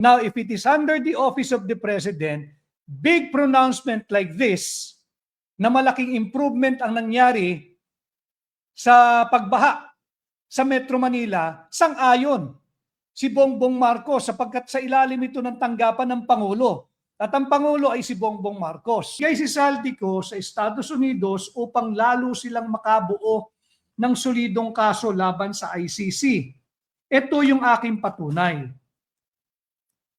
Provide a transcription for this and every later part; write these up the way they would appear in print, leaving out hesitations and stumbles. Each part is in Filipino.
Now, if it is under the office of the President, big pronouncement like this, na malaking improvement ang nangyari sa pagbaha sa Metro Manila, sang-ayon si Bongbong Marcos sapagkat sa ilalim ito ng tanggapan ng Pangulo. At ang Pangulo ay si Bongbong Marcos. Kaya si Saldico sa Estados Unidos upang lalo silang makabuo ng solidong kaso laban sa ICC. Ito yung aking patunay.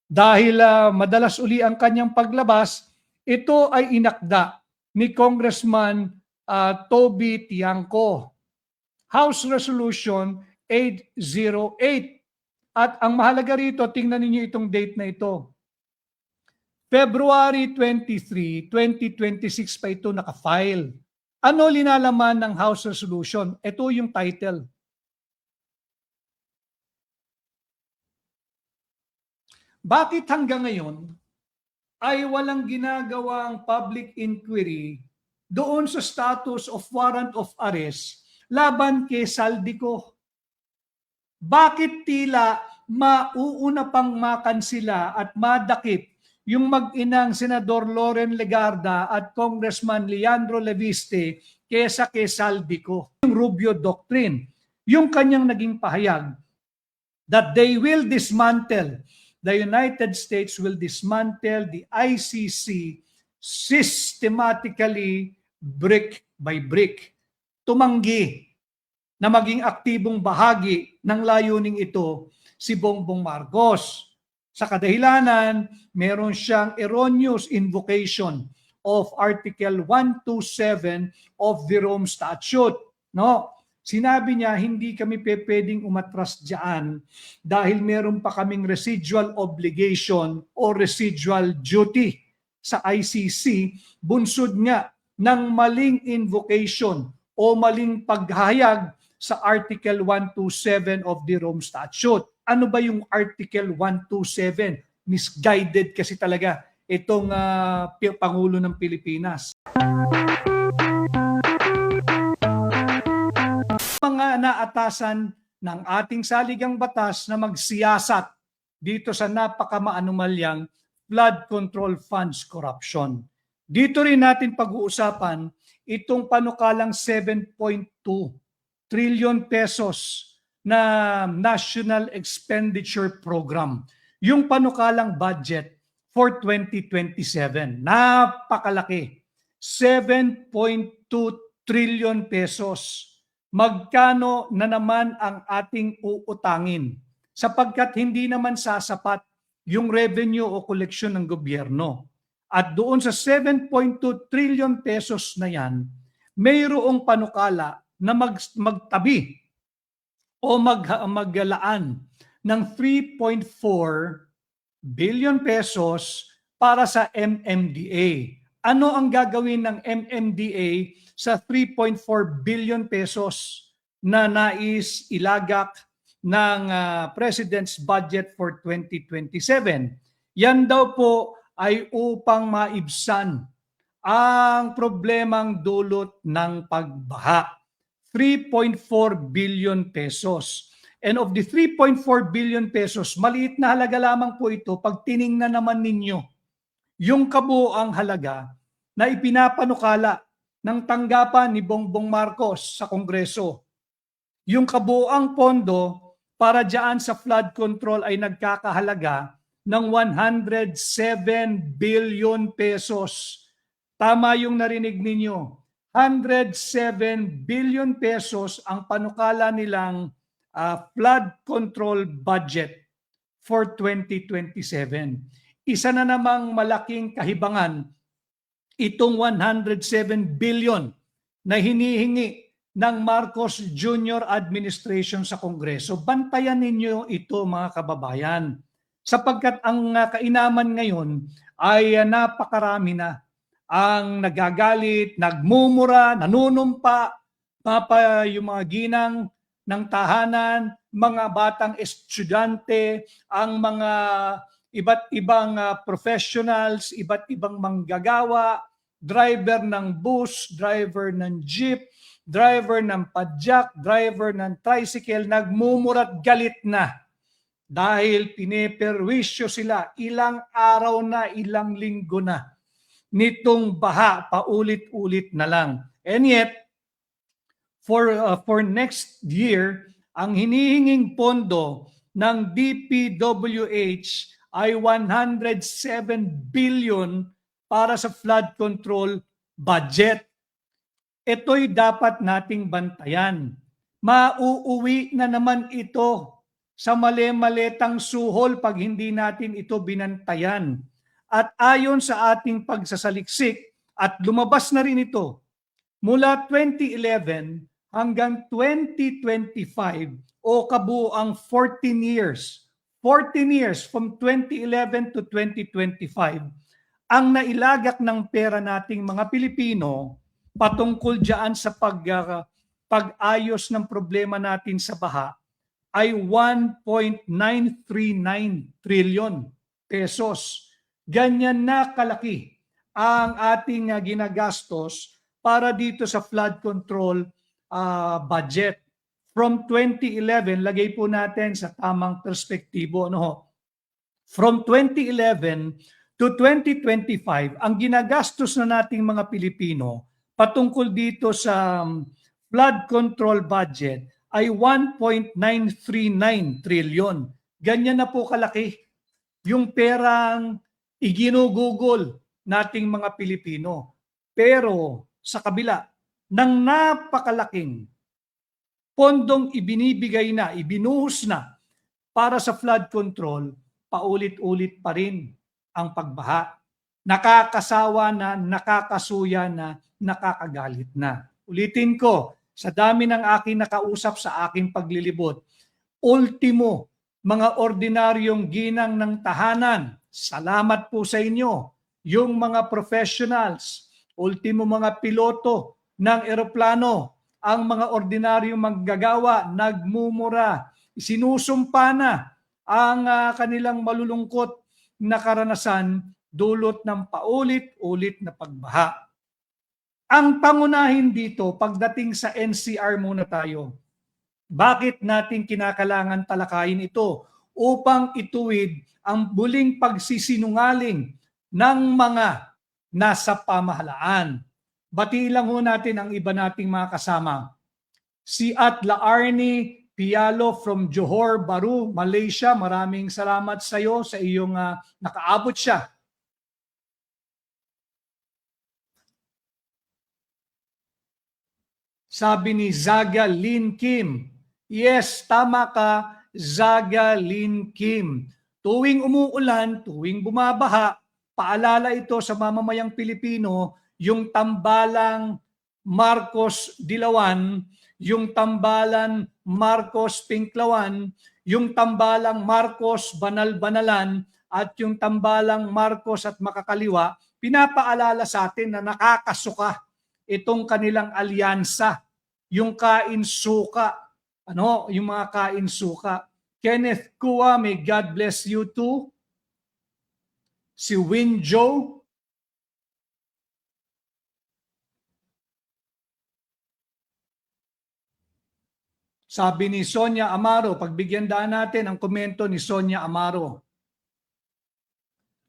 Dahil madalas uli ang kanyang paglabas, ito ay inakda ni Congressman Toby Tiangco. House Resolution 808. At ang mahalaga rito, tingnan ninyo itong date na ito. February 23, 2026 pa ito nakafile. Ano linalaman ng House Resolution? Ito yung title. Bakit hanggang ngayon ay walang ginagawang public inquiry doon sa status of warrant of arrest laban kay Saldico? Bakit tila mauuna pang makansila at madakip yung mag-inang Senador Loren Legarda at Congressman Leandro Leviste kesa kay Saldico? Yung Rubio Doctrine, yung kanyang naging pahayag that they will dismantle, the United States will dismantle the ICC systematically brick by brick. Tumanggi na maging aktibong bahagi ng layuning ito si Bongbong Marcos. Sa kadahilanan, meron siyang erroneous invocation of Article 127 of the Rome Statute. No? Sinabi niya, hindi kami pwedeng umatras dyan dahil meron pa kaming residual obligation o residual duty sa ICC, bunsod nga ng maling invocation o maling paghayag sa Article 127 of the Rome Statute. Ano ba yung Article 127? Misguided kasi talaga itong Pangulo ng Pilipinas. Mga naatasan ng ating saligang batas na magsiyasat dito sa napakamaanumalyang flood control funds corruption. Dito rin natin pag-uusapan itong panukalang 7.2 trillion pesos na National Expenditure Program. Yung panukalang budget for 2027. Napakalaki. 7.2 trillion pesos. Magkano na naman ang ating uutangin sapagkat hindi naman sasapat yung revenue o koleksyon ng gobyerno. At doon sa 7.2 trillion pesos na yan, mayroong panukala na magtabi o maglaan ng 3.4 billion pesos para sa MMDA. Ano ang gagawin ng MMDA sa 3.4 billion pesos na nais ilagak ng President's budget for 2027? Yan daw po ay upang maibsan ang problemang dulot ng pagbaha. 3.4 billion pesos. And of the 3.4 billion pesos, maliit na halaga lamang po ito pag tiningnan naman ninyo yung kabuoang halaga na ipinapanukala ng tanggapan ni Bongbong Marcos sa Kongreso. Yung kabuoang pondo para dyan sa flood control ay nagkakahalaga ng 107 billion pesos. Tama yung narinig ninyo. 107 billion pesos ang panukala nilang flood control budget for 2027. Isa na namang malaking kahibangan itong 107 billion na hinihingi ng Marcos Jr. administration sa Kongreso. Bantayan ninyo ito mga kababayan sapagkat ang kainaman ngayon ay napakarami na ang nagagalit, nagmumura, nanunumpa, yung mga ginang ng tahanan, mga batang estudyante, ang mga iba't ibang professionals, iba't ibang manggagawa, driver ng bus, driver ng jeep, driver ng padjak, driver ng tricycle, nagmumurat galit na dahil pineperwisyo sila ilang araw na, ilang linggo na nitong baha, paulit-ulit na lang. And yet, for next year, ang hinihinging pondo ng DPWH ay 107 billion para sa flood control budget. Ito'y dapat nating bantayan. Mauuwi na naman ito sa mali-maletang suhol pag hindi natin ito binantayan. At ayon sa ating pagsasaliksik, at lumabas na rin ito, mula 2011 hanggang 2025 o kabuuang 14 years, 14 years from 2011 to 2025, ang nailagak ng pera nating mga Pilipino patungkol diyan sa pag-ayos ng problema natin sa baha ay 1.939 trillion pesos. Ganyan na kalaki ang ating ginagastos para dito sa flood control budget. From 2011, lagay po natin sa tamang perspektibo. Ano? From 2011 to 2025, ang ginagastos na nating mga Pilipino patungkol dito sa flood control budget ay 1.939 trillion. Ganyan na po kalaki yung perang iginugugol nating mga Pilipino. Pero sa kabila ng napakalaking pondong ibinibigay na, ibinuhos na para sa flood control, paulit-ulit pa rin ang pagbaha. Nakakasawa na, nakakasuya na, nakakagalit na. Ulitin ko, sa dami ng aking nakausap sa aking paglilibot, ultimo, mga ordinaryong ginang ng tahanan, salamat po sa inyo, yung mga professionals, ultimo mga piloto ng eroplano, ang mga ordinaryong manggagawa, nagmumura, sinusumpa na ang kanilang malulungkot na karanasan dulot ng paulit-ulit na pagbaha. Ang pangunahin dito, pagdating sa NCR muna tayo. Bakit natin kinakailangan talakayin ito? Upang ituwid ang buling pagsisinungaling ng mga nasa pamahalaan. Batiin lang ho natin ang iba nating mga kasama. Si Atla Arnie Pialo from Johor Bahru, Malaysia. Maraming salamat sa iyo sa iyong nakaabot siya. Sabi ni Zaga Lin Kim, yes, tama ka, Zaga Lin Kim. Tuwing umuulan, tuwing bumabaha, paalala ito sa mamamayang Pilipino, yung tambalang Marcos Dilawan, yung tambalan Marcos Pinklawan, yung tambalang Marcos Banal-Banalan, at yung tambalang Marcos at Makakaliwa, pinapaalala sa atin na nakakasuka itong kanilang alyansa, yung kain-suka. Ano? Yung mga kain-suka. Kenneth Kua, may God bless you too. Si Win Joe. Sabi ni Sonia Amaro, pagbigyan daan natin ang komento ni Sonia Amaro.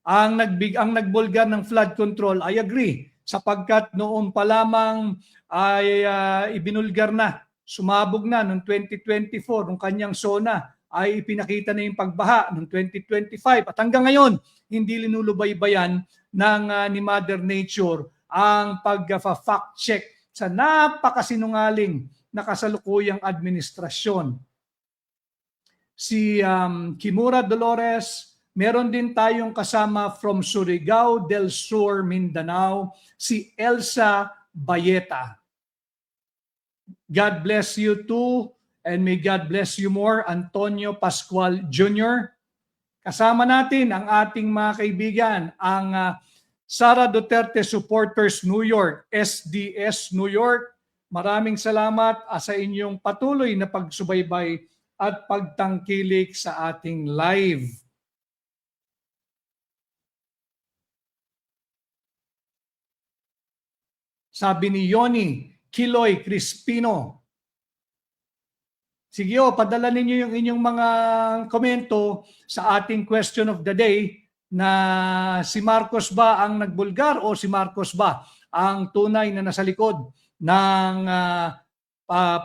Ang nagbulgar ng flood control, I agree, sapagkat noon pa lamang ay ibinulgar na, sumabog na noong 2024, nung kanyang SONA ay ipinakita na yung pagbaha noong 2025 at hanggang ngayon hindi linulubaybayan ng ni Mother Nature ang pag-fact check sa napakasinungaling na kasalukuyang administrasyon. Si Kimura Dolores, meron din tayong kasama from Surigao del Sur, Mindanao, si Elsa Bayeta. God bless you too, and may God bless you more, Antonio Pascual Jr. Kasama natin ang ating mga kaibigan, ang Sara Duterte Supporters New York, SDS New York. Maraming salamat sa inyong patuloy na pagsubaybay at pagtangkilik sa ating live. Sabi ni Yoni Kiloy Crispino, Sige padala ninyo yung inyong mga komento sa ating question of the day na si Marcos ba ang nagbulgar o si Marcos ba ang tunay na nasa likod ng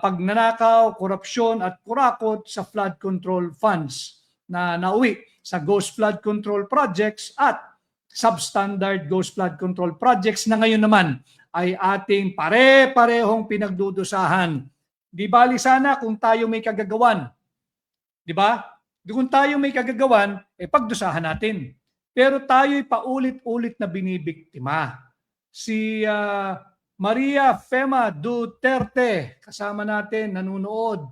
pagnanakaw, korupsyon at kurakot sa flood control funds na nauwi sa Ghost Flood Control Projects at substandard Ghost Flood Control Projects na ngayon naman ay ating pare-parehong pinagdudusahan. Di bali sana kung tayo may kagagawan. Di ba? Kung tayo may kagagawan, pagdusahan natin. Pero tayo'y paulit-ulit na binibiktima. Si Maria Fema Duterte, kasama natin, nanunood.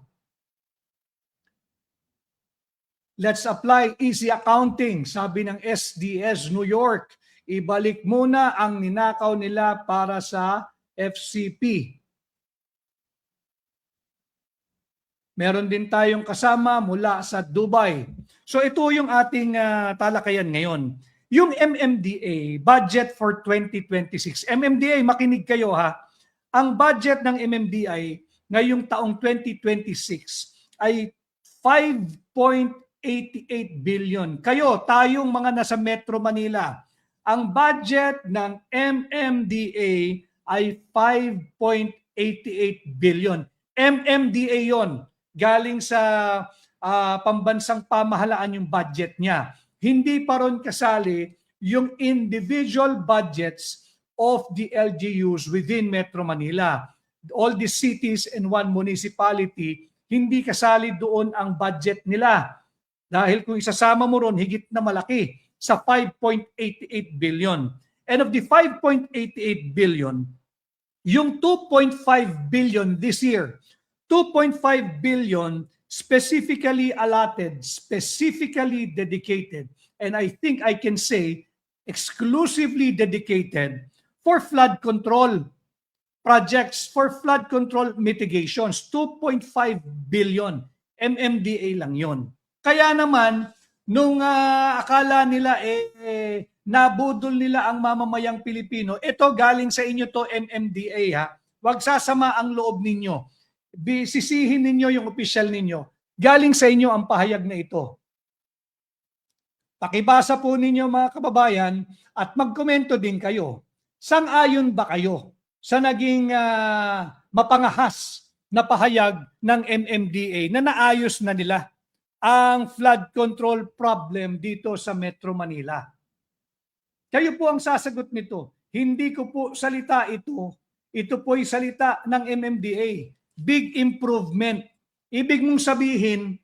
Let's apply easy accounting, sabi ng SDS New York. Ibalik muna ang ninakaw nila para sa FCP. Meron din tayong kasama mula sa Dubai. So ito yung ating talakayan ngayon. Yung MMDA, Budget for 2026. MMDA, makinig kayo ha. Ang budget ng MMDA ngayong taong 2026 ay 5.88 billion. Kayo, tayong mga nasa Metro Manila, ang budget ng MMDA ay 5.88 billion. MMDA yon, galing sa pambansang pamahalaan yung budget niya. Hindi pa ron kasali yung individual budgets of the LGUs within Metro Manila. All the cities and one municipality, hindi kasali doon ang budget nila. Dahil kung isasama mo ron, higit na malaki sa 5.88 billion. And of the 5.88 billion, yung 2.5 billion this year, 2.5 billion specifically allotted, specifically dedicated, and I think I can say exclusively dedicated for flood control projects, for flood control mitigations. 2.5 billion, MMDA lang yon. Kaya naman, nung akala nila nabudol nila ang mamamayang Pilipino, ito galing sa inyo to MMDA ha. Huwag sasama ang loob ninyo. Sisihin ninyo yung official ninyo. Galing sa inyo ang pahayag na ito. Pakibasa po ninyo mga kababayan at magkomento din kayo. Sang-ayon ba kayo sa naging mapangahas na pahayag ng MMDA na naayos na nila ang flood control problem dito sa Metro Manila? Kayo po ang sasagot nito. Hindi ko po salita ito. Ito po'y salita ng MMDA. Big improvement. Ibig mong sabihin,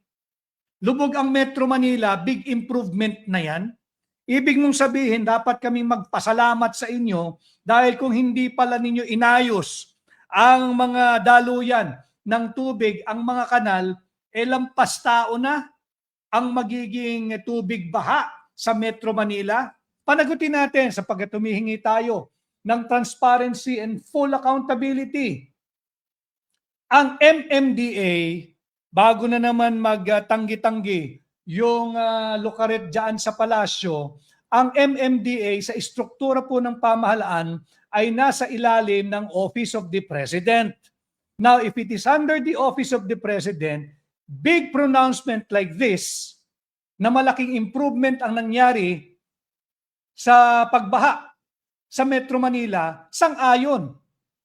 lubog ang Metro Manila, big improvement na yan. Ibig mong sabihin, dapat kaming magpasalamat sa inyo dahil kung hindi pala ninyo inayos ang mga daluyan ng tubig, ang mga kanal, lampas tao na ang magiging tubig baha sa Metro Manila. Panagutin natin sapagkat humihingi tayo ng transparency and full accountability. Ang MMDA, bago na naman magtanggi-tanggi yung lukaret dyan sa palasyo, ang MMDA sa istruktura po ng pamahalaan ay nasa ilalim ng Office of the President. Now, if it is under the Office of the President, big pronouncement like this, na malaking improvement ang nangyari sa pagbaha sa Metro Manila, sang-ayon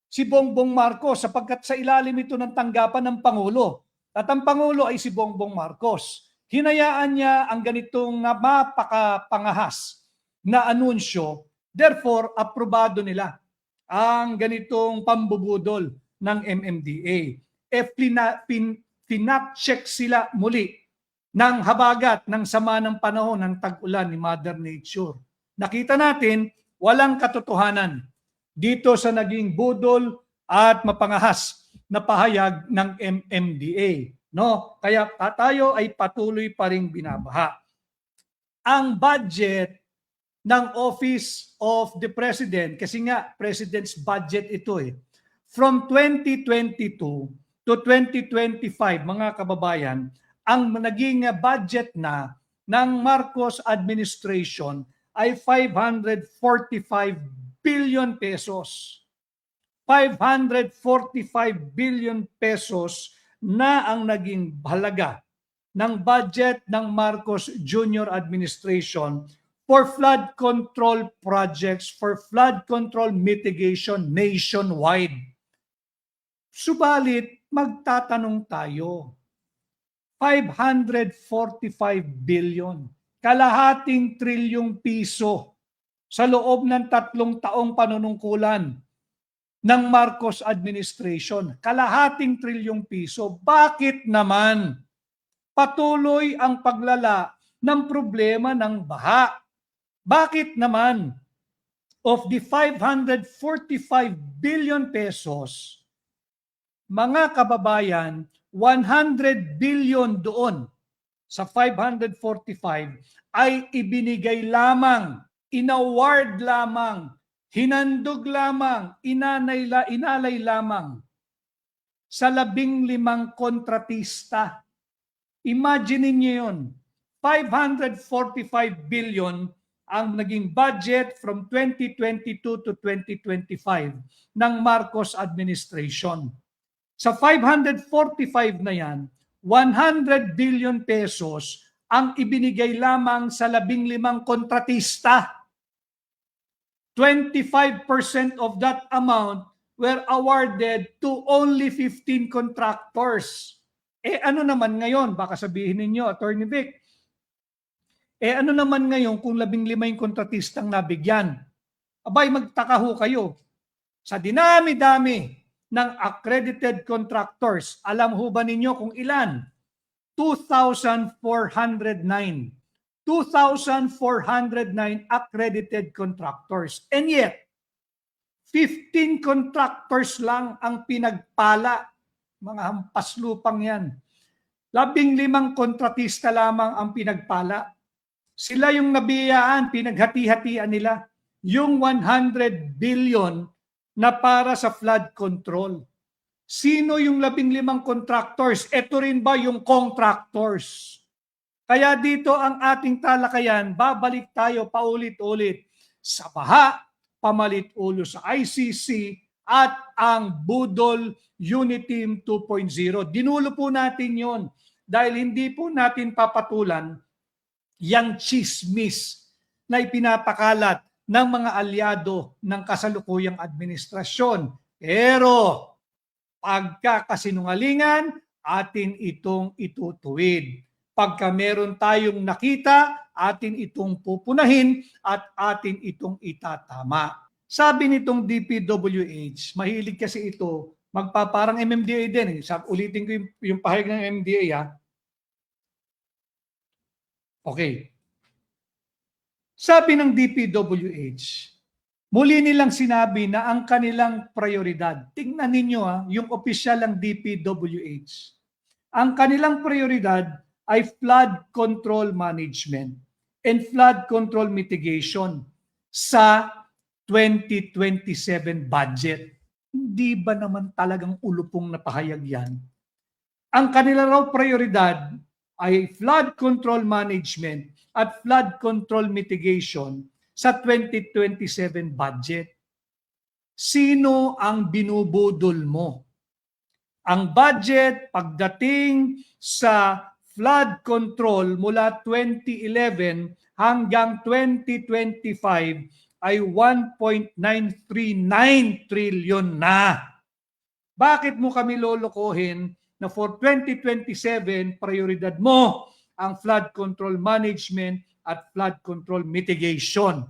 si Bongbong Marcos sapagkat sa ilalim ito ng tanggapan ng Pangulo. At ang Pangulo ay si Bongbong Marcos. Hinayaan niya ang ganitong mapakapangahas na anunsyo. Therefore, aprobado nila ang ganitong pambubudol ng MMDA. Pinacheck sila muli ng habagat ng sama ng panahon ng tag-ulan ni Mother Nature. Nakita natin, walang katotohanan dito sa naging budol at mapangahas na pahayag ng MMDA. No? Kaya tayo ay patuloy pa ring binabaha. Ang budget ng Office of the President, kasi nga President's budget ito from 2022 to 2025, mga kababayan, ang naging budget na ng Marcos administration ay 545 billion pesos. 545 billion pesos na ang naging halaga ng budget ng Marcos Jr. administration for flood control projects, for flood control mitigation nationwide. Subalit, magtatanong tayo, 545 billion, kalahating trilyong piso sa loob ng 3 taong panunungkulan ng Marcos administration. Kalahating trilyong piso. Bakit naman patuloy ang paglala ng problema ng baha? Bakit naman of the 545 billion pesos, mga kababayan, 100 billion doon sa 545 ay ibinigay lamang, inaward lamang, hinandog lamang, inalay lamang sa 15 kontratista. Imagine niyo yun, 545 billion ang naging budget from 2022 to 2025 ng Marcos administration. Sa 545 na yan, 100 billion pesos ang ibinigay lamang sa 15 kontratista. 25% of that amount were awarded to only 15 contractors. Ano naman ngayon? Baka sabihin ninyo, Attorney Vic, ano naman ngayon kung 15 yung kontratistang nabigyan? Abay, magtaka ho kayo. Sa dinami-dami ng accredited contractors, alam ho ba ninyo kung ilan? 2,409. 2,409 accredited contractors. And yet, 15 contractors lang ang pinagpala. Mga hampas lupang yan. 15 kontratista lamang ang pinagpala. Sila yung nabiyaan, pinaghati-hatian nila yung 100 billion na para sa flood control. Sino yung 15 contractors? Ito rin ba yung contractors? Kaya dito ang ating talakayan, babalik tayo paulit-ulit sa baha, pamalit ulo sa ICC, at ang Budol Unit Team 2.0. Dinulo po natin yon dahil hindi po natin papatulan yang chismis na ipinapakalat ng mga alyado ng kasalukuyang administrasyon. Pero pagkakasinungalingan, atin itong itutuwid. Pagka meron tayong nakita, atin itong pupunahin at atin itong itatama. Sabi nitong DPWH, mahilig kasi ito, magpaparang MMDA din. Ulitin ko yung pahayag ng MMDA ha. Okay. Sabi ng DPWH, muli nilang sinabi na ang kanilang prioridad, tingnan ninyo yung opisyal ng DPWH, ang kanilang prioridad ay flood control management and flood control mitigation sa 2027 budget. Hindi ba naman talagang ulupong na pahayag yan? Ang kanilang raw prioridad ay flood control management at flood control mitigation sa 2027 budget. Sino ang binubudol mo? Ang budget pagdating sa flood control mula 2011 hanggang 2025 ay 1.939 trillion na. Bakit mo kami lolokohin na for 2027, prioridad mo ang flood control management at flood control mitigation?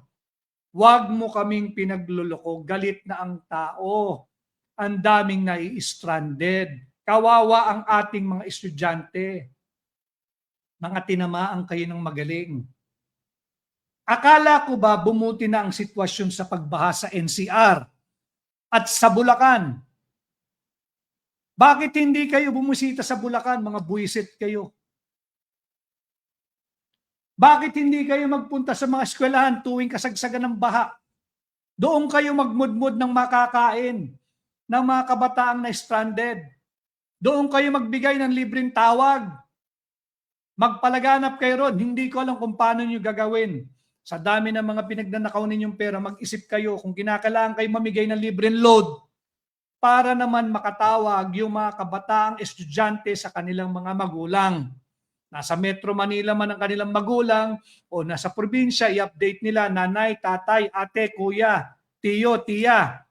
Huwag mo kaming pinagluloko, galit na ang tao. Ang daming nai-stranded. Kawawa ang ating mga estudyante. Mga tinamaan kayo ng magaling. Akala ko ba bumuti na ang sitwasyon sa pagbaha sa NCR at sa Bulacan? Bakit hindi kayo bumusita sa Bulacan, mga buwisit kayo? Bakit hindi kayo magpunta sa mga eskwelahan tuwing kasagsagan ng baha? Doon kayo magmudmud ng makakain ng mga kabataang na stranded. Doon kayo magbigay ng libreng tawag. Magpalaganap kayo ron. Hindi ko alam kung paano nyo gagawin. Sa dami ng mga pinagnanakaw ninyong pera, mag-isip kayo kung kinakailangan kayo mamigay ng libreng load. para naman makatawag yung mga kabataang estudyante sa kanilang mga magulang. Nasa Metro Manila man ang kanilang magulang o nasa probinsya, i-update nila, nanay, tatay, ate, kuya, tiyo, tiya.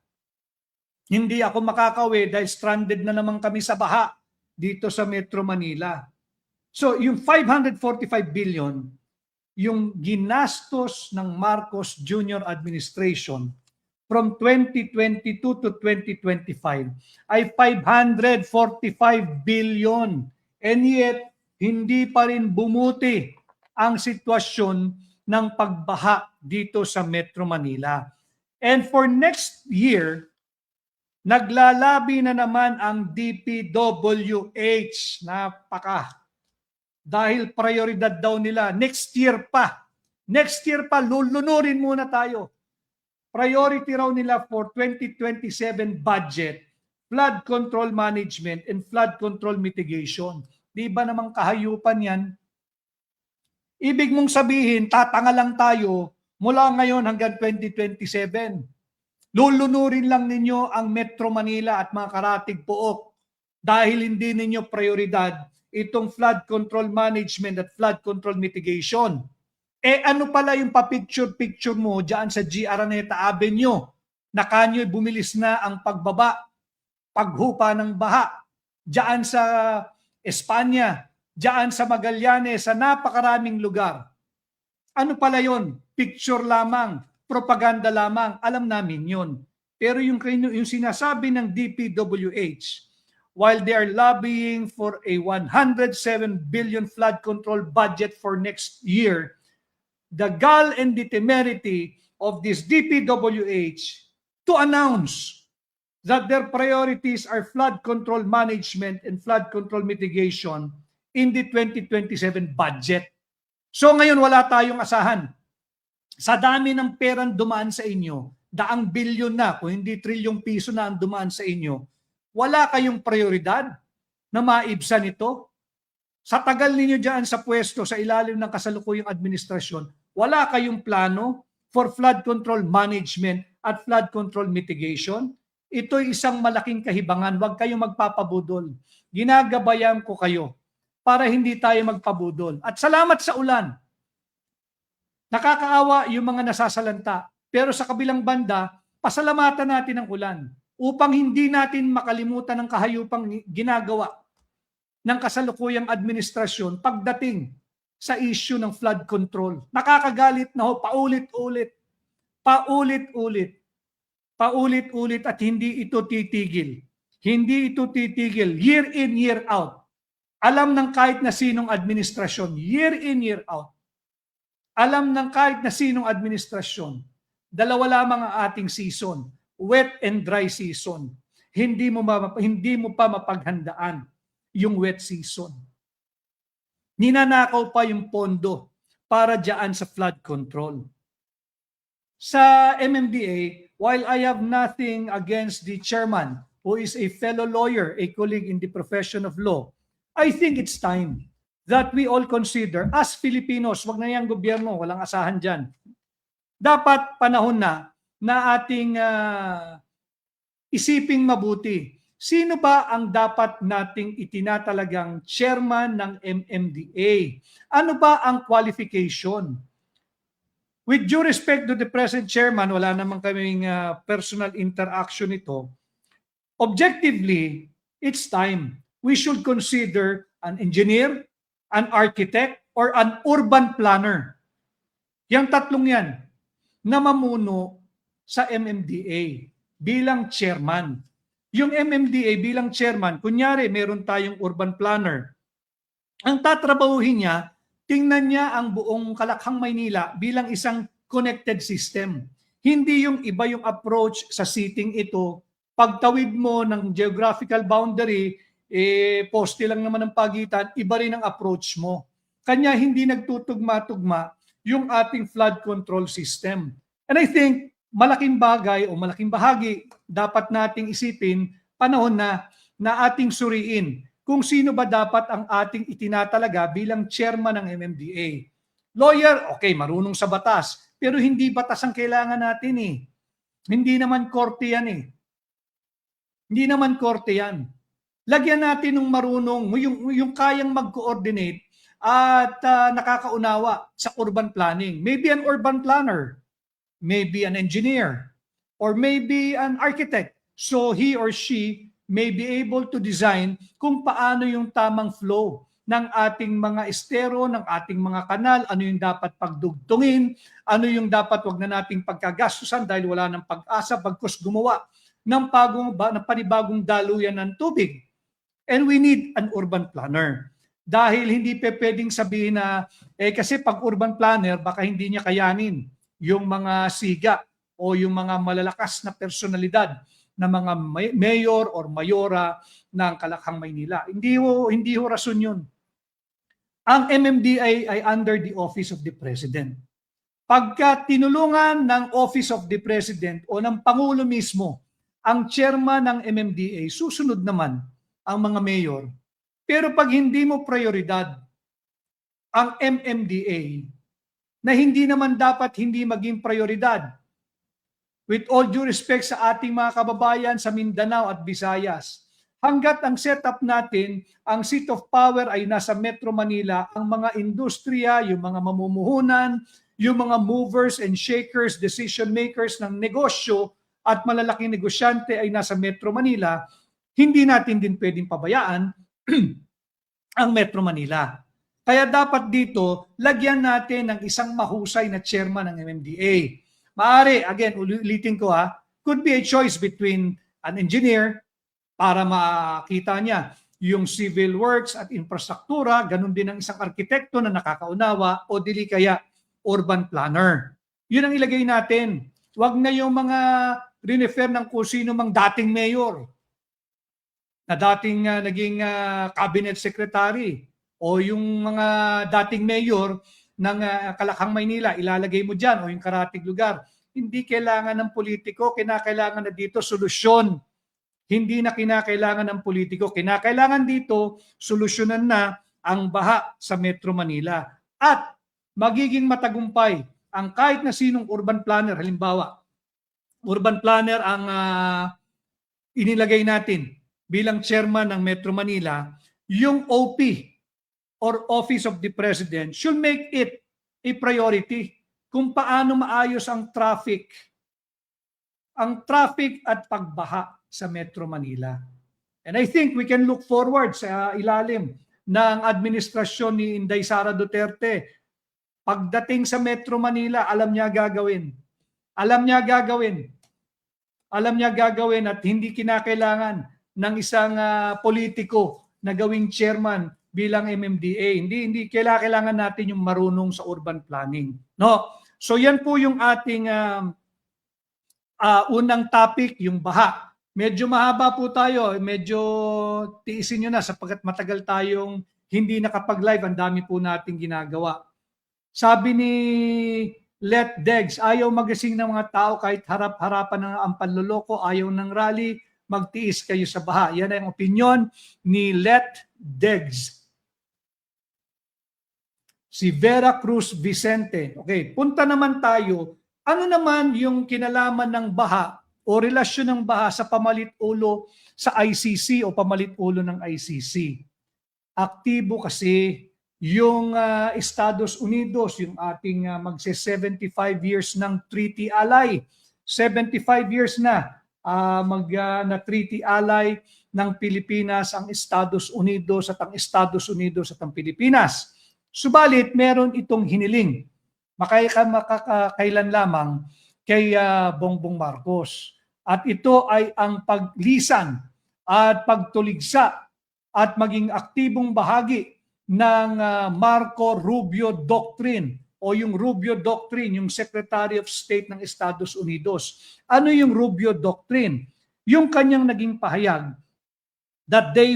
Hindi ako makakauwi dahil stranded na naman kami sa baha dito sa Metro Manila. So yung 545 billion, yung ginastos ng Marcos Jr. Administration from 2022 to 2025 ay 545 billion. And yet, hindi pa rin bumuti ang sitwasyon ng pagbaha dito sa Metro Manila. And for next year, naglalabi na naman ang DPWH. Dahil prioridad daw nila. Next year pa, lulunurin muna tayo. Priority raw nila for 2027 budget, flood control management and flood control mitigation. Di ba namang kahayupan yan? Ibig mong sabihin, tatanga lang tayo mula ngayon hanggang 2027. Lulunurin lang ninyo ang Metro Manila at mga karatig pook dahil hindi ninyo prioridad itong flood control management at flood control mitigation. Ano pala yung pa-picture-picture mo dyan sa G. Araneta Avenue na kanyo'y bumilis na ang pagbaba, paghupa ng baha, dyan sa Espanya, dyan sa Magallanes, sa napakaraming lugar. Ano pala yon? Picture lamang, propaganda lamang, alam namin yun. Pero yung sinasabi ng DPWH, while they are lobbying for a 107 billion flood control budget for next year, the gall and the temerity of this DPWH to announce that their priorities are flood control management and flood control mitigation in the 2027 budget. So ngayon wala tayong asahan. Sa dami ng perang dumaan sa inyo, daang bilyon na, kung hindi trilyong piso na ang dumaan sa inyo, wala kayong prioridad na maibsan ito. Sa tagal ninyo dyan sa pwesto, sa ilalim ng kasalukuyang administrasyon, wala kayong plano for flood control management at flood control mitigation. Ito'y isang malaking kahibangan. Huwag kayong magpapabudol. Ginagabayan ko kayo para hindi tayo magpabudol. At salamat sa ulan. Nakakaawa yung mga nasasalanta. Pero sa kabilang banda, pasalamatan natin ang ulan upang hindi natin makalimutan ang kahayupang ginagawa ng kasalukuyang administrasyon pagdating sa issue ng flood control. Nakakagalit na ho, paulit-ulit at hindi ito titigil. Hindi ito titigil, year in, year out. Alam ng kahit na sinong administrasyon, year in, year out. Alam ng kahit na sinong administrasyon, dalawa lamang ang ating season, wet and dry season. Hindi mo pa mapaghandaan yung wet season. Ninanakaw pa yung pondo para diyan sa flood control. Sa MMDA, while I have nothing against the chairman who is a fellow lawyer, a colleague in the profession of law, I think it's time that we all consider as Filipinos, wag na yung gobyerno, walang asahan dyan. Dapat panahon na ating isiping mabuti. Sino ba ang dapat nating itinatalagang chairman ng MMDA? Ano ba ang qualification? With due respect to the present chairman, wala namang kaming personal interaction ito. Objectively, it's time. We should consider an engineer, an architect, or an urban planner. Yang tatlong yan na mamuno sa MMDA bilang chairman. Yung MMDA bilang chairman, kunyari meron tayong urban planner. Ang tatrabahuhin niya, tingnan niya ang buong Kalakhang Maynila bilang isang connected system. Hindi yung iba yung approach sa seating ito. Pagtawid mo ng geographical boundary, poste lang naman ang pagitan, iba rin ang approach mo. Kanya hindi nagtutugma-tugma yung ating flood control system. And I think malaking bagay o malaking bahagi dapat nating isipin panahon na ating suriin kung sino ba dapat ang ating itinatalaga bilang chairman ng MMDA. Lawyer, okay, marunong sa batas, pero hindi batas ang kailangan natin eh. Hindi naman korte yan eh. Hindi naman korte yan. Lagyan natin ng marunong, yung kayang mag-coordinate at nakakaunawa sa urban planning. Maybe an urban planner, maybe an engineer, or maybe an architect. So he or she may be able to design kung paano yung tamang flow ng ating mga estero, ng ating mga kanal, ano yung dapat pagdugtungin, ano yung dapat wag na nating pagkagastusan dahil wala ng pag-asa bagkus gumawa ng panibagong daluyan ng tubig. And we need an urban planner. Dahil hindi pwedeng sabihin na, kasi pag urban planner, baka hindi niya kayanin yung mga siga o yung mga malalakas na personalidad na mga mayor or mayora ng Kalakhang, Maynila. Hindi ho rason yun. Ang MMDA ay under the Office of the President. Pagka tinulungan ng Office of the President o ng Pangulo mismo, ang chairman ng MMDA, susunod naman ang mga mayor. Pero pag hindi mo prioridad ang MMDA, na hindi naman dapat hindi maging prioridad, with all due respect sa ating mga kababayan sa Mindanao at Visayas, hanggat ang setup natin, ang seat of power ay nasa Metro Manila, ang mga industriya, yung mga mamumuhunan, yung mga movers and shakers, decision makers ng negosyo at malalaking negosyante ay nasa Metro Manila, hindi natin din pwedeng pabayaan ang Metro Manila. Kaya dapat dito, lagyan natin ng isang mahusay na chairman ng MMDA. Maaari, again, ulitin ko could be a choice between an engineer para makita niya yung civil works at infrastruktura, ganun din ang isang arkitekto na nakakaunawa o dili kaya urban planner. Yun ang ilagay natin. Huwag na yung mga rinefer ng kung sino mang dating mayor na dating naging cabinet secretary o yung mga dating mayor ng Kalakhang, Maynila, ilalagay mo dyan o yung karatig lugar. Hindi kailangan ng politiko, kinakailangan na dito solusyon. Hindi na kinakailangan ng politiko. Kinakailangan dito, solusyonan na ang baha sa Metro Manila. At magiging matagumpay ang kahit na sinong urban planner, halimbawa, urban planner ang inilagay natin bilang chairman ng Metro Manila, yung OP or Office of the President should make it a priority kung paano maayos ang traffic at pagbaha sa Metro Manila. And I think we can look forward sa ilalim ng administrasyon ni Inday Sara Duterte. Pagdating sa Metro Manila, alam niya gagawin. Alam niya gagawin at hindi kinakailangan ng isang politiko na gawing chairman bilang MMDA. Hindi kailangan natin yung marunong sa urban planning. No? So yan po yung ating unang topic, yung baha. Medyo mahaba po tayo, medyo tiisin nyo na sapagkat matagal tayong hindi nakapag-live, ang dami po nating ginagawa. Sabi ni Let Degs, ayaw magising ng mga tao kahit harap-harapan ng ang panloloko, ayaw ng rally, magtiis kayo sa baha. Yan ang opinion ni Let Degs. Si Vera Cruz Vicente. Okay, punta naman tayo. Ano naman yung kinalaman ng baha o relasyon ng baha sa pamalit-ulo sa ICC o pamalit-ulo ng ICC? Aktibo kasi yung Estados Unidos, yung ating magse-75 years ng treaty ally. 75 years na na treaty ally ng Pilipinas ang Estados Unidos at ang Estados Unidos at ang Pilipinas. Subalit, meron itong hiniling. Makakailan lamang kay Bongbong Marcos. At ito ay ang paglisan at pagtuligsa at maging aktibong bahagi ng Marco Rubio Doctrine o yung Rubio Doctrine, yung Secretary of State ng Estados Unidos. Ano yung Rubio Doctrine? Yung kanyang naging pahayag that the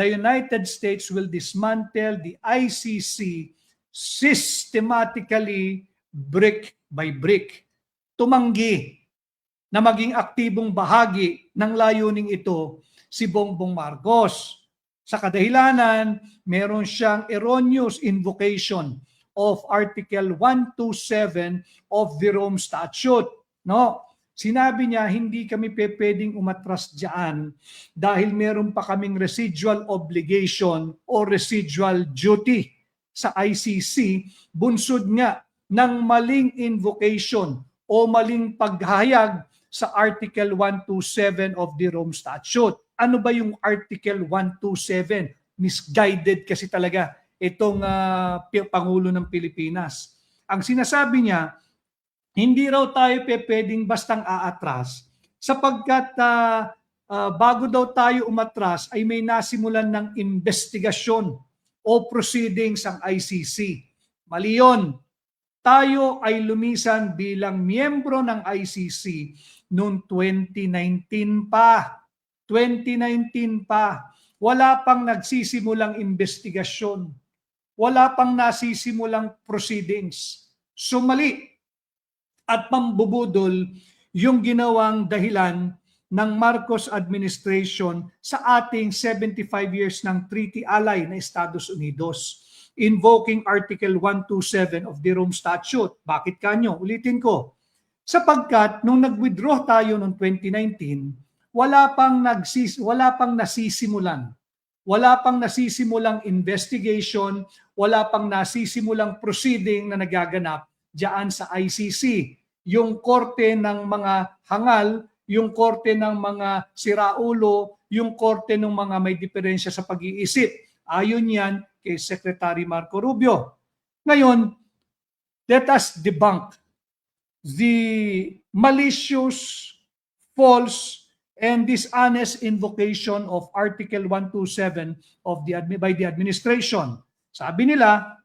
United States will dismantle the ICC systematically, brick by brick. Tumanggi na maging aktibong bahagi ng layuning ito si Bongbong Marcos. Sa kadahilanan, meron siyang erroneous invocation of Article 127 of the Rome Statute. No? Sinabi niya, hindi kami pwedeng umatras diyan dahil meron pa kaming residual obligation o residual duty sa ICC, bunsod nga ng maling invocation o maling paghayag sa Article 127 of the Rome Statute. Ano ba yung Article 127? Misguided kasi talaga itong Pangulo ng Pilipinas. Ang sinasabi niya, hindi raw tayo pwedeng bastang aatras sapagkat bago daw tayo umatras ay may nasimulan ng investigasyon o proceedings ang ICC. Mali yun. Tayo ay lumisan bilang miyembro ng ICC noong 2019 pa. 2019 pa. Wala pang nagsisimulang investigasyon. Wala pang nasisimulang proceedings. So mali at pambubudol yung ginawang dahilan ng Marcos administration sa ating 75 years ng treaty ally na Estados Unidos, invoking Article 127 of the Rome Statute. Bakit kanyo? Ulitin ko. Sapagkat nung nag-withdraw tayo noong 2019, wala pang nasisimulan. Wala pang nasisimulang investigation, wala pang nasisimulang proceeding na nagaganap diyan sa ICC. Yung korte ng mga hangal, yung korte ng mga siraulo, yung korte ng mga may diferensya sa pag-iisip. Ayon yan kay Secretary Marco Rubio. Ngayon, let us debunk the malicious, false, and dishonest invocation of Article 127 by the administration. Sabi nila,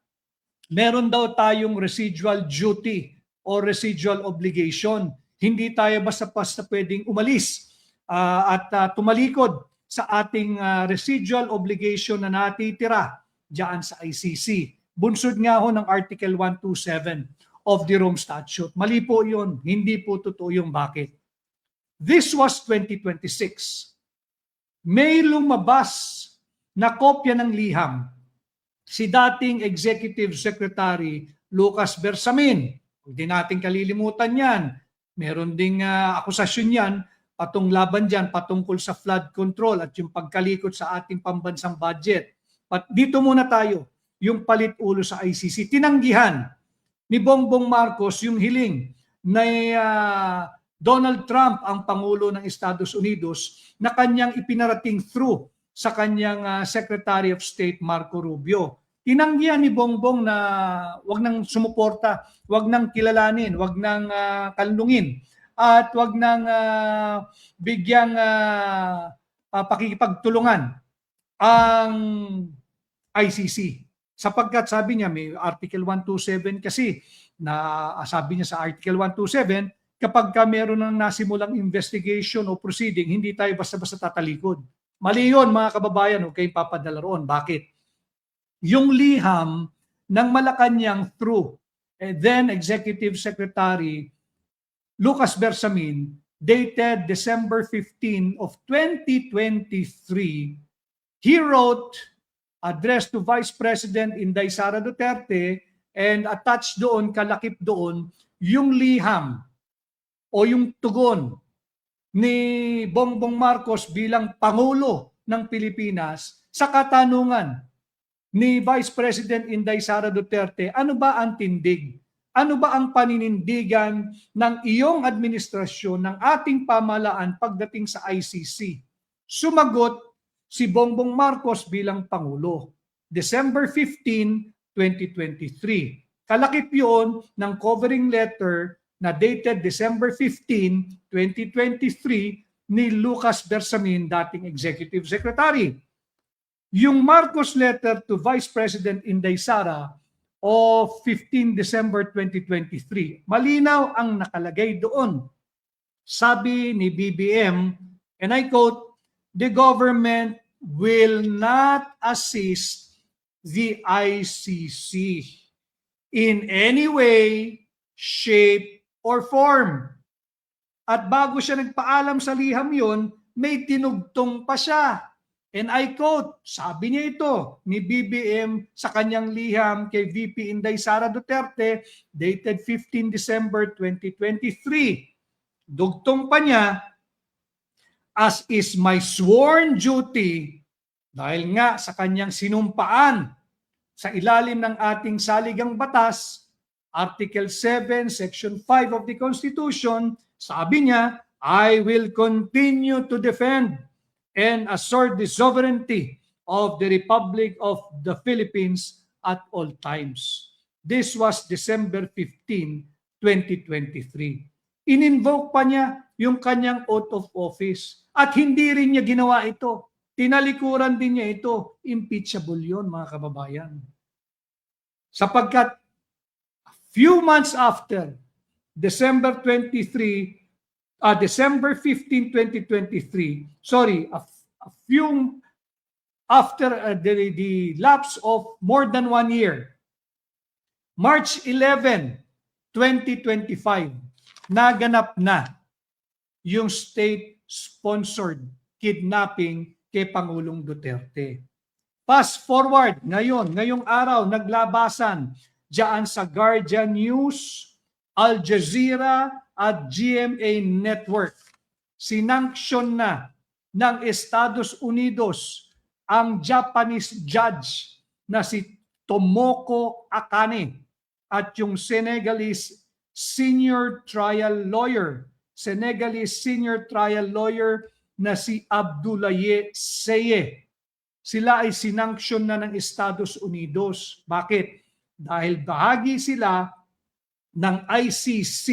meron daw tayong residual duty o residual obligation. Hindi tayo basta-basta pwedeng umalis at tumalikod sa ating residual obligation na natitira diyan sa ICC. Bunsod nga ho ng Article 127 of the Rome Statute. Mali po yun. Hindi po totoo yung bakit. This was 2026. May lumabas na kopya ng liham si dating Executive Secretary Lucas Bersamin. Hindi natin kalilimutan yan. Meron ding akusasyon yan patunglaban dyan patungkol sa flood control at yung pagkalikot sa ating pambansang budget. But dito muna tayo, yung palit ulo sa ICC. Tinanggihan ni Bongbong Marcos yung hiling na Donald Trump ang Pangulo ng Estados Unidos na kanyang ipinarating through sa kanyang Secretary of State Marco Rubio. Tinanggihan ni Bongbong na wag nang sumuporta, wag nang kilalanin, wag nang kalungin at wag nang bigyang pakikipagtulungan ang ICC. Sapagkat sabi niya may Article 127 kasi na sabi niya sa Article 127 kapag meron ng nasimulang investigation o proceeding, hindi tayo basta-basta tatalikod. Mali yun mga kababayan, huwag kayong papadala roon. Bakit? Yung liham ng Malacanang through then Executive Secretary Lucas Bersamin dated December 15 of 2023, he wrote address to Vice President Inday Sara Duterte and attached doon, kalakip doon, yung liham o yung tugon ni Bongbong Marcos bilang Pangulo ng Pilipinas sa katanungan ni Vice President Inday Sara Duterte, ano ba ang tindig? Ano ba ang paninindigan ng iyong administrasyon, ng ating pamahalaan pagdating sa ICC? Sumagot si Bongbong Marcos bilang Pangulo. December 15, 2023. Kalakip yun ng covering letter na dated December 15, 2023 ni Lucas Bersamin, dating Executive Secretary. Yung Marcos letter to Vice President Inday Sara o 15 December 2023, malinaw ang nakalagay doon. Sabi ni BBM, and I quote, "The government will not assist the ICC in any way, shape, or form." At bago siya nagpaalam sa liham yun, may tinugtong pa siya. And I quote, sabi niya ito ni BBM sa kanyang liham kay VP Inday Sara Duterte dated 15 December 2023. Dugtong pa niya, as is my sworn duty, dahil nga sa kanyang sinumpaan sa ilalim ng ating saligang batas, Article 7, Section 5 of the Constitution, sabi niya, I will continue to defend and assert the sovereignty of the Republic of the Philippines at all times. This was December 15, 2023. In-invoke pa niya yung kanyang oath of office at hindi rin niya ginawa ito. Tinalikuran din niya ito. Impeachable yun, mga kababayan. Sapagkat a few months after December 15, 2023, a few after the lapse of more than 1 year, March 11, 2025, naganap na yung state-sponsored kidnapping kay Pangulong Duterte. Fast forward, ngayong araw, naglabasan diyan sa Guardian News, Al Jazeera at GMA Network. Sinanksyon na ng Estados Unidos ang Japanese judge na si Tomoko Akane at yung Senegalese senior trial lawyer na si Abdoulaye Seye. Sila ay sinanksyon na ng Estados Unidos. Bakit? Dahil bahagi sila ng ICC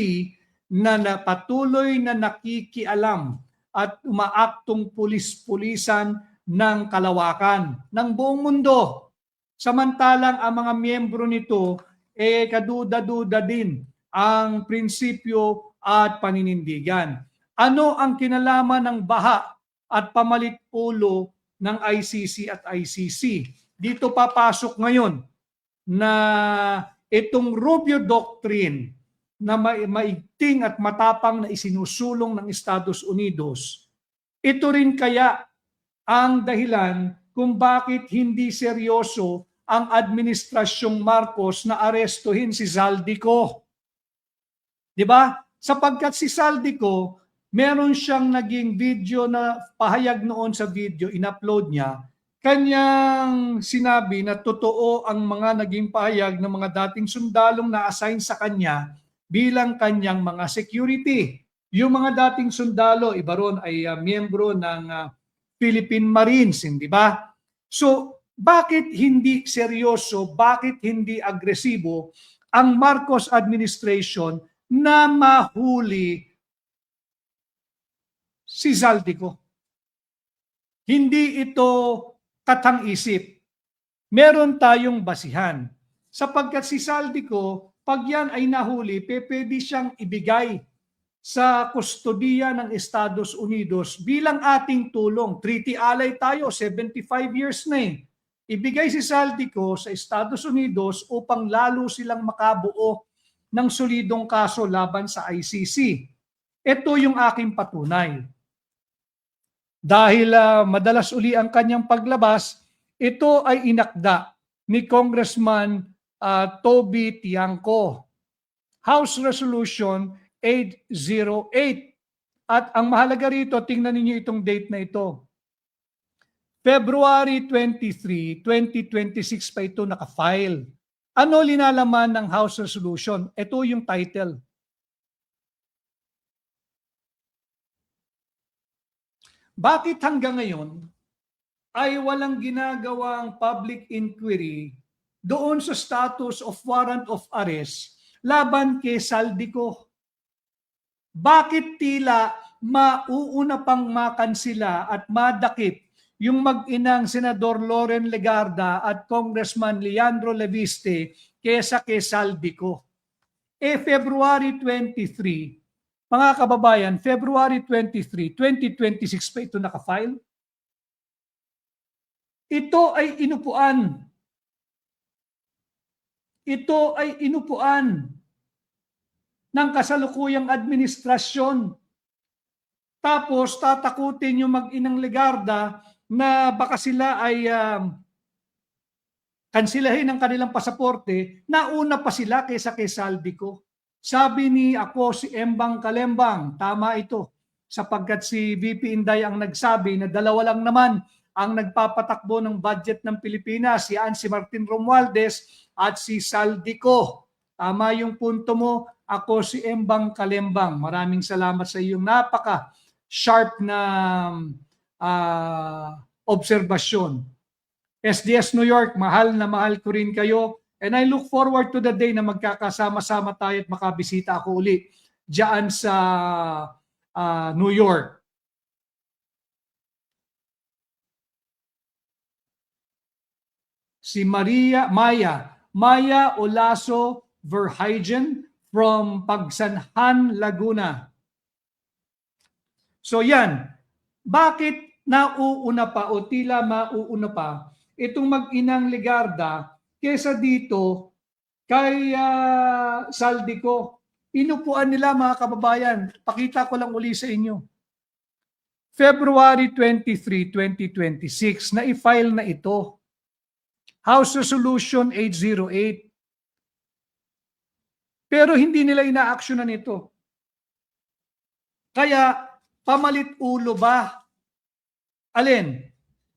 na patuloy na nakikialam at umaaktong pulis-pulisan ng kalawakan ng buong mundo. Samantalang ang mga miyembro nito kaduda-duda din ang prinsipyo at paninindigan. Ano ang kinalaman ng baha at pamalit-ulo ng ICC at ICC? Dito papasok ngayon na itong Rubio Doctrine na maigting at matapang na isinusulong ng Estados Unidos. Ito rin kaya ang dahilan kung bakit hindi seryoso ang administrasyong Marcos na arestuhin si Zaldico. Di ba? Sapagkat si Zaldico, meron siyang naging video na pahayag noon sa video, in-upload niya, kanyang sinabi na totoo ang mga naging pahayag ng mga dating sundalong na assign sa kanya bilang kanyang mga security. Yung mga dating sundalo, iba ron ay miyembro ng Philippine Marines, hindi ba? So, bakit hindi seryoso, bakit hindi agresibo ang Marcos administration na mahuli si Zaldico? Hindi ito katang-isip. Meron tayong basihan. Sapagkat si Zaldico, pag yan ay nahuli, pwede siyang ibigay sa kustodiya ng Estados Unidos bilang ating tulong. Treaty ally tayo, 75 years na eh. Ibigay si Zaldico sa Estados Unidos upang lalo silang makabuo ng solidong kaso laban sa ICC. Ito yung aking patunay. Dahil madalas uli ang kanyang paglabas, ito ay inakda ni Congressman Toby Tiangco. House Resolution 808. At ang mahalaga rito, tingnan ninyo itong date na ito. February 23, 2026 pa ito nakafile. Ano linalaman ng House Resolution? Ito yung title. Bakit hanggang ngayon ay walang ginagawang public inquiry doon sa status of warrant of arrest laban kay Zaldico? Bakit tila mauuna pang makansila at madakip yung mag-inang Senador Loren Legarda at Congressman Leandro Leviste kesa kay Zaldico? February 23, mga kababayan, February 23, 2026 pa ito nakafile. Ito ay inupuan. Ito ay inupuan ng kasalukuyang administrasyon. Tapos tatakutin yung mag-inang Legarda na baka sila ay kansilahin ang kanilang pasaporte, nauna pa sila kaysa kay Zaldico. Sabi ni ako si Embang Kalembang, tama ito, sapagkat si VP Inday ang nagsabi na dalawa lang naman ang nagpapatakbo ng budget ng Pilipinas, yan si Martin Romualdez at si Saldico. Tama yung punto mo, ako si Embang Kalembang. Maraming salamat sa iyong napaka-sharp na obserbasyon. SDS New York, mahal na mahal ko rin kayo. And I look forward to the day na magkakasama-sama tayo at makabisita ako uli diyan sa New York. Si Maya Olaso Verheijen from Pagsanhan, Laguna. So yan, bakit nauuna pa o tila mauuna pa itong mag-inang Legarda kesa dito kay Saldico? Inupuan nila mga kababayan. Pakita ko lang uli sa inyo. February 23, 2026, na-i-file na ito. House Resolution 808. Pero hindi nila ina-actionan ito. Kaya, pamalit ulo ba? Alin?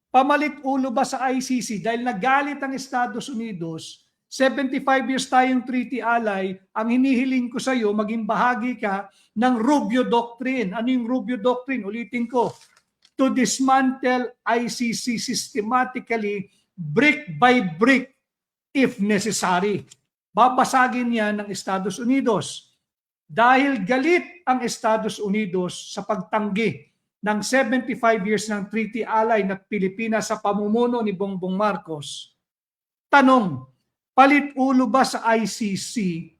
Pamalit ulo ba sa ICC? Dahil nagalit ang Estados Unidos, 75 years tayong treaty ally, ang hinihiling ko sa iyo, maging bahagi ka ng Rubio Doctrine. Ano yung Rubio Doctrine? Ulitin ko. To dismantle ICC systematically, brick by brick, if necessary. Babasagin yan ng Estados Unidos. Dahil galit ang Estados Unidos sa pagtanggi ng 75 years ng treaty ally na Pilipinas sa pamumuno ni Bongbong Marcos. Tanong, palit ulo ba sa ICC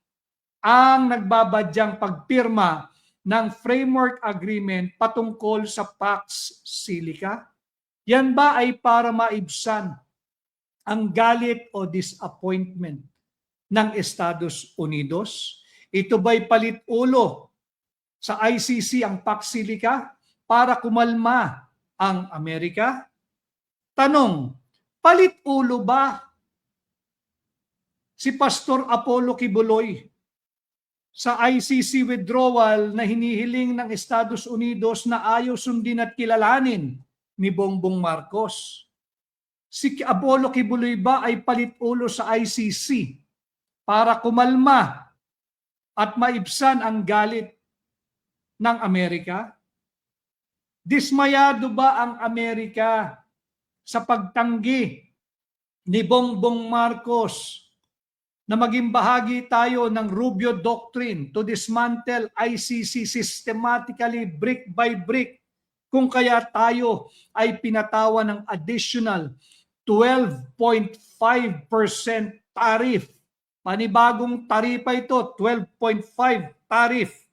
ang nagbabadyang pagpirma ng framework agreement patungkol sa Pax Silica? Yan ba ay para maibsan ang galit o disappointment ng Estados Unidos? Ito ba'y palit ulo sa ICC ang Pax Silica para kumalma ang Amerika? Tanong, palit ulo ba si Pastor Apollo Kibuloy sa ICC withdrawal na hinihiling ng Estados Unidos na ayaw sundin at kilalanin ni Bongbong Marcos? Si Apollo Kibuloy ba ay palit ulo sa ICC para kumalma at maibsan ang galit ng Amerika? Dismayado ba ang Amerika sa pagtanggi ni Bongbong Marcos na maging bahagi tayo ng Rubio Doctrine to dismantle ICC systematically brick by brick, kung kaya tayo ay pinatawan ng additional 12.5% tariff? Panibagong taripa ito, 12.5 tariff,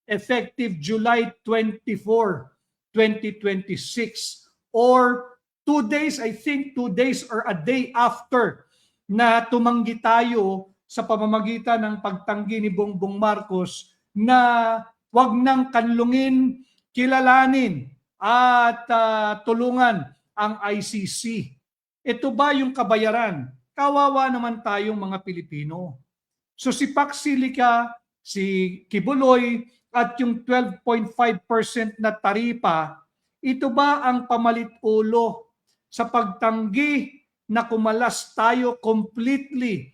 effective July 24, 2026, or 2 days, I think 2 days or a day after na tumanggi tayo sa pamamagitan ng pagtanggi ni Bongbong Marcos na wag nang kanlungin, kilalanin at tulungan ang ICC. Ito ba yung kabayaran? Kawawa naman tayong mga Pilipino. So si Pax Silica, si Kibuloy at yung 12.5% na taripa, ito ba ang pamalit ulo sa pagtanggi na kumalas tayo completely,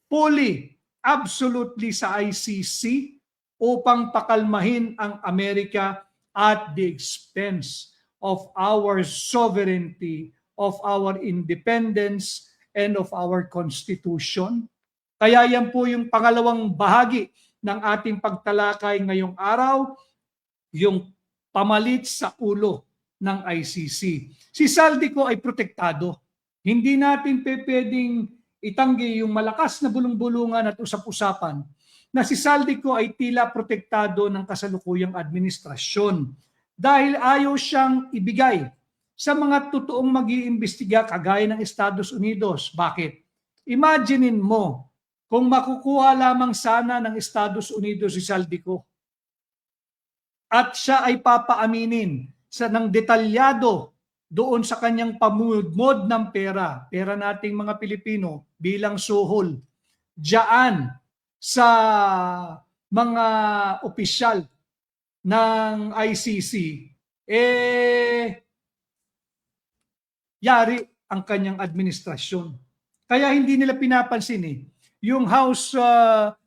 fully, absolutely sa ICC upang pakalmahin ang Amerika at the expense of our sovereignty, of our independence, and of our Constitution? Kaya yan po yung pangalawang bahagi ng ating pagtalakay ngayong araw, yung pamalit sa ulo ng ICC. Si Saldico ay protektado. Hindi natin pwedeng itanggi yung malakas na bulong-bulungan at usap-usapan na si Saldico ay tila protektado ng kasalukuyang administrasyon dahil ayaw siyang ibigay sa mga totoong mag-iimbestiga kagaya ng Estados Unidos. Bakit? Imaginein mo kung makukuha lamang sana ng Estados Unidos si Saldico at siya ay papaaminin ng detalyado doon sa kanyang pamudmod ng pera nating mga Pilipino bilang suhol, diyan sa mga opisyal ng ICC, yari ang kanyang administrasyon. Kaya hindi nila pinapansin yung House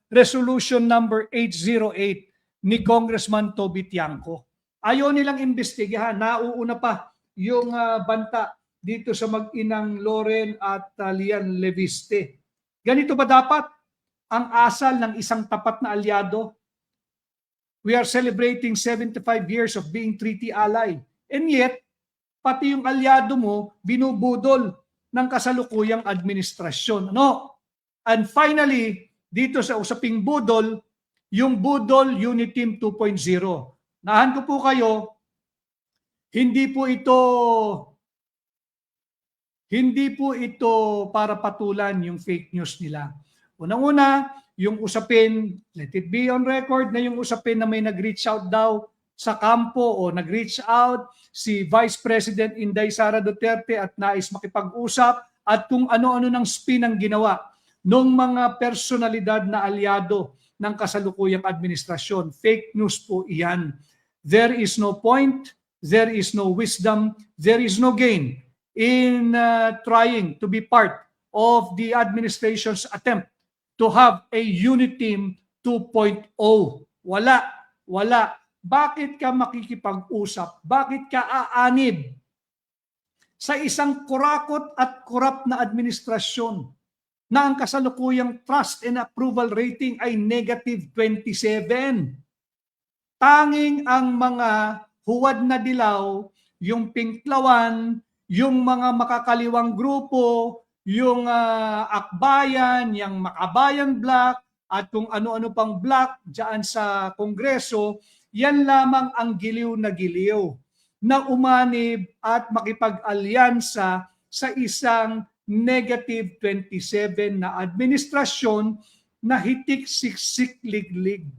Resolution number 808 ni Congressman Toby Tiangco. Ayaw nilang imbestigahan. Nauuna pa yung banta dito sa mag-inang Loren at Lian Leviste. Ganito ba dapat ang asal ng isang tapat na alyado? We are celebrating 75 years of being treaty ally. And yet, pati yung alyado mo, binubudol ng kasalukuyang administrasyon. No? And finally, dito sa usaping budol, yung Budol Unit Team 2.0. Nahan ko po kayo, hindi po ito para patulan yung fake news nila. Unang-una, yung usapin, let it be on record na yung usapin na may nag-reach out daw sa kampo o nag-reach out si Vice President Inday Sara Duterte at nais makipag-usap at kung ano-ano ng spin ang ginawa ng mga personalidad na alyado ng kasalukuyang administrasyon. Fake news po iyan. There is no point, there is no wisdom, there is no gain in trying to be part of the administration's attempt to have a unit team 2.0. Wala. Bakit ka makikipag-usap? Bakit ka aanib sa isang kurakot at korap na administrasyon na ang kasalukuyang trust and approval rating ay negative 27? Tanging ang mga huwad na dilaw, yung pinklawan, yung mga makakaliwang grupo, yung Akbayan, yung Makabayan Black, at kung ano-ano pang black dyan sa Kongreso, yan lamang ang giliw na umanib at makipag-alyansa sa isang negative 27 na administrasyon na hitik siksik liglig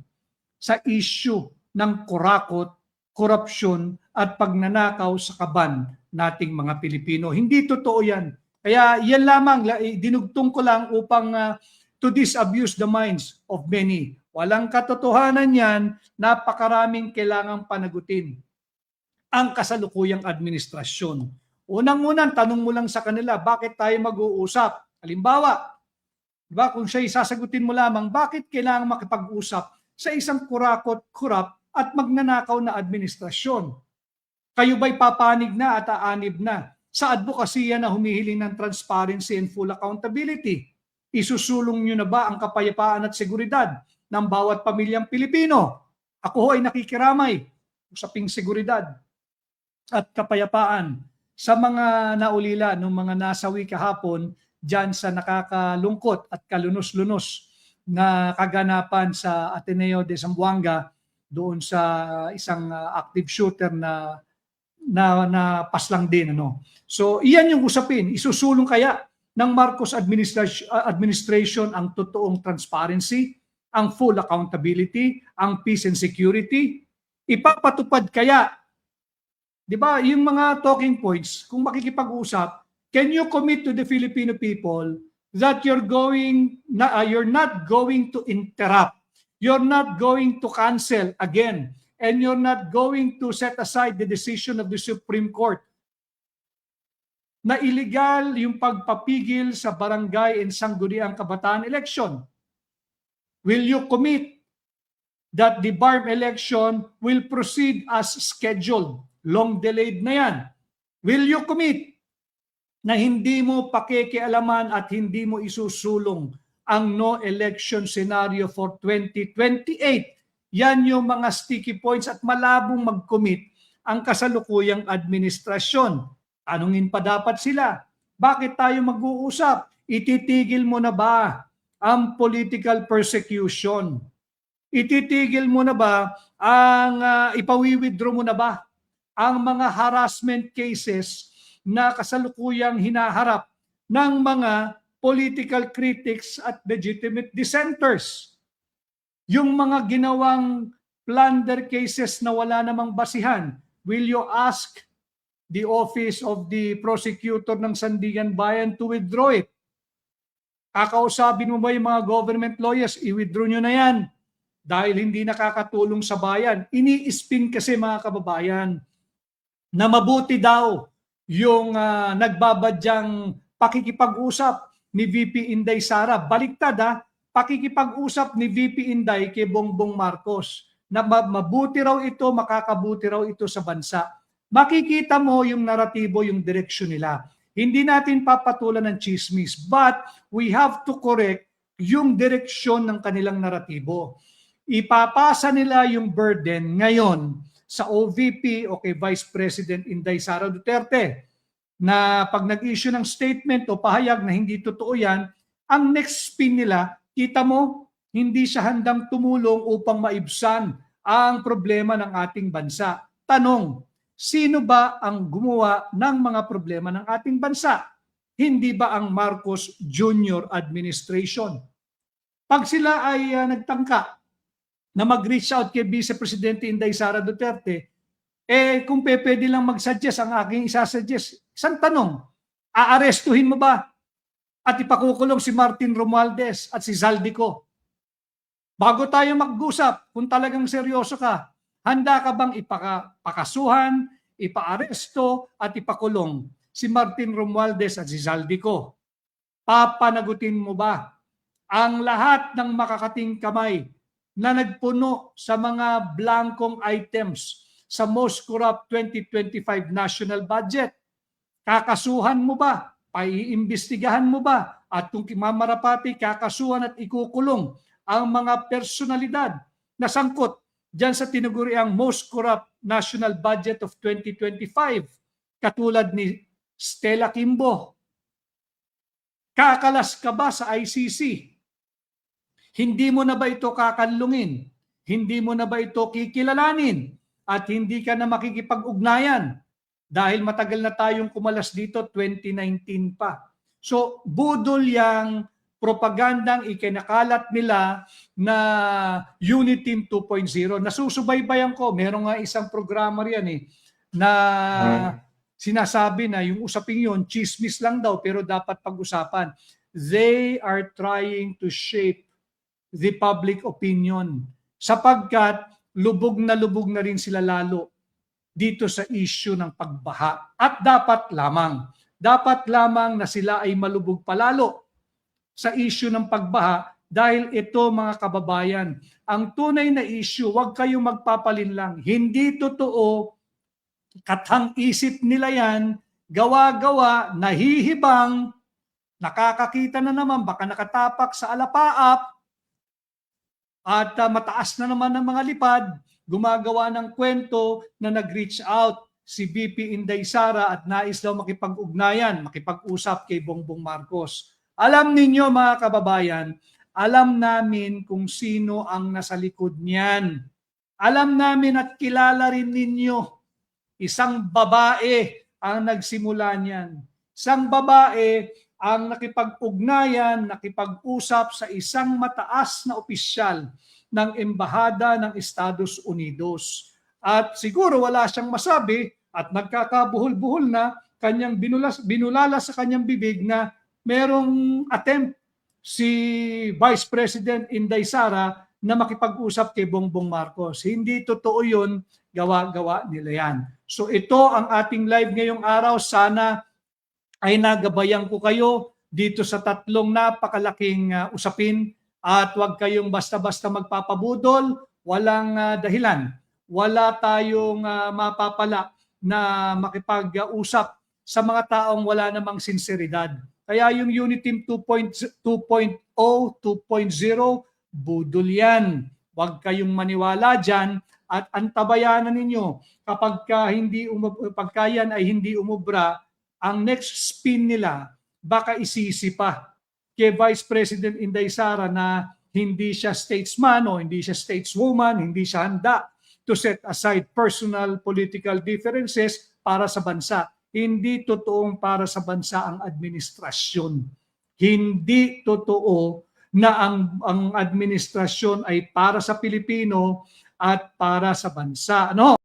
sa issue ng kurakot, korupsyon at pagnanakaw sa kaban nating mga Pilipino. Hindi totoo yan. Kaya yan lamang, dinugtong ko lang upang to disabuse the minds of many. Walang katotohanan yan, napakaraming kailangang panagutin ang kasalukuyang administrasyon. Unang-unang, tanong mo lang sa kanila, bakit tayo mag-uusap? Halimbawa, diba, kung siya'y sasagutin mo lamang, bakit kailangang makipag-usap sa isang kurakot, kurap at magnanakaw na administrasyon? Kayo ba'y papanig na at aanib na sa advokasya na humihiling ng transparency and full accountability? Isusulong nyo na ba ang kapayapaan at seguridad ng bawat pamilyang Pilipino? Ako ho ay nakikiramay usaping seguridad at kapayapaan sa mga naulila ng mga nasawi kahapon dyan sa nakakalungkot at kalunos-lunos na kaganapan sa Ateneo de Zamboanga doon sa isang active shooter na paslang din. So iyan yung usapin. Isusulong kaya ng Marcos administration ang totoong transparency, ang full accountability, ang peace and security? Ipapatupad kaya, di ba, yung mga talking points, kung makikipag-usap, can you commit to the Filipino people that you're not going to interrupt, you're not going to cancel again, and you're not going to set aside the decision of the Supreme Court na illegal yung pagpapigil sa barangay and sangguniang kabataan election? Will you commit that the BARM election will proceed as scheduled? Long delayed na yan. Will you commit na hindi mo pakikialaman at hindi mo isusulong ang no election scenario for 2028? Yan yung mga sticky points at malabong mag-commit ang kasalukuyang administrasyon. Tanungin pa dapat sila, bakit tayo mag-uusap? Ititigil mo na ba ang political persecution? Ititigil mo na ba ang ipawi-withdraw mo na ba ang mga harassment cases na kasalukuyang hinaharap ng mga political critics at legitimate dissenters? Yung mga ginawang plunder cases na wala namang basihan, will you ask the office of the prosecutor ng Sandigan Bayan to withdraw it? Kakausapin mo ba yung mga government lawyers? I-withdraw nyo na yan. dahil hindi nakakatulong sa bayan. Ini-spin kasi mga kababayan na mabuti daw yung nagbabadyang pakikipag-usap ni VP Inday Sara. Baliktad pakikipag-usap ni VP Inday kay Bongbong Marcos na mabuti raw ito, makakabuti raw ito sa bansa. Makikita mo yung naratibo, yung direksyon nila. Hindi natin papatulan ng chismis, but we have to correct yung direksyon ng kanilang naratibo. Ipapasa nila yung burden ngayon sa OVP o kay Vice President Inday Sara Duterte na pag nag-issue ng statement o pahayag na hindi totoo yan, ang next spin nila, kita mo, hindi siya handang tumulong upang maibsan ang problema ng ating bansa. Tanong, sino ba ang gumawa ng mga problema ng ating bansa? Hindi ba ang Marcos Jr. administration? Pag sila ay nagtangka na mag-reach out kay Vice Presidente Inday Sara Duterte, kung pwede lang mag-suggest ang aking isasuggest, isang tanong, aarestuhin mo ba at ipakukulong si Martin Romualdez at si Zaldico? Bago tayo mag-usap, kung talagang seryoso ka, handa ka bang ipakasuhan, ipaaresto at ipakulong si Martin Romualdez at si Zaldico? Papanagutin mo ba ang lahat ng makakating kamay na nagpuno sa mga blankong items sa most corrupt 2025 national budget? Kakasuhan mo ba? Paiimbestigahan mo ba? At kung mamarapati, kakasuhan at ikukulong ang mga personalidad na sangkot dyan sa tinaguriang most corrupt national budget of 2025, katulad ni Stella Kimbo. Kakalas ka ba sa ICC? Hindi mo na ba ito kakanlungin? Hindi mo na ba ito kikilalanin? At hindi ka na makikipag-ugnayan? Dahil matagal na tayong kumalas dito, 2019 pa. So, budol yang propagandang ikinakalat nila na Uniteam 2.0. Nasusubaybayan ko, meron nga isang programa riyan na sinasabi na yung usaping yun, chismis lang daw pero dapat pag-usapan. They are trying to shape the public opinion sapagkat lubog na rin sila lalo dito sa issue ng pagbaha. At dapat lamang na sila ay malubog palalo sa issue ng pagbaha dahil ito mga kababayan, ang tunay na issue, huwag kayong magpapalinlang. Hindi totoo, katang-isip nila yan, gawa-gawa, nahihibang, nakakakita na naman, baka nakatapak sa alapaap, at mataas na naman ng mga lipad, gumagawa ng kwento na nag-reach out si VP Inday Sara at nais daw makipag-ugnayan, makipag-usap kay Bongbong Marcos. Alam ninyo mga kababayan, alam namin kung sino ang nasa likod niyan. Alam namin at kilala rin ninyo, isang babae ang nagsimula niyan. Isang babae ang nakipag-ugnayan, nakipag-usap sa isang mataas na opisyal ng Embahada ng Estados Unidos. At siguro wala siyang masabi at nagkakabuhol-buhol na kanyang binulala sa kanyang bibig na merong attempt si Vice President Inday Sara na makipag-usap kay Bongbong Marcos. Hindi totoo yun, gawa-gawa nila yan. So ito ang ating live ngayong araw. Sana ay nagabayan ko kayo dito sa tatlong napakalaking usapin at huwag kayong basta-basta magpapabudol, walang dahilan. Wala tayong mapapala na makipag-usap sa mga taong wala namang sinseridad. Kaya yung Uniteam 2.0, 2.0, budol yan. Huwag kayong maniwala dyan at antabayanan ninyo kapag pagka yan ay hindi umubra, ang next spin nila baka isisi pa kay Vice President Inday Sara na hindi siya statesman o hindi siya stateswoman, hindi siya handa to set aside personal political differences para sa bansa. Hindi totoong para sa bansa ang administrasyon. Hindi totoo na ang administrasyon ay para sa Pilipino at para sa bansa. Ano?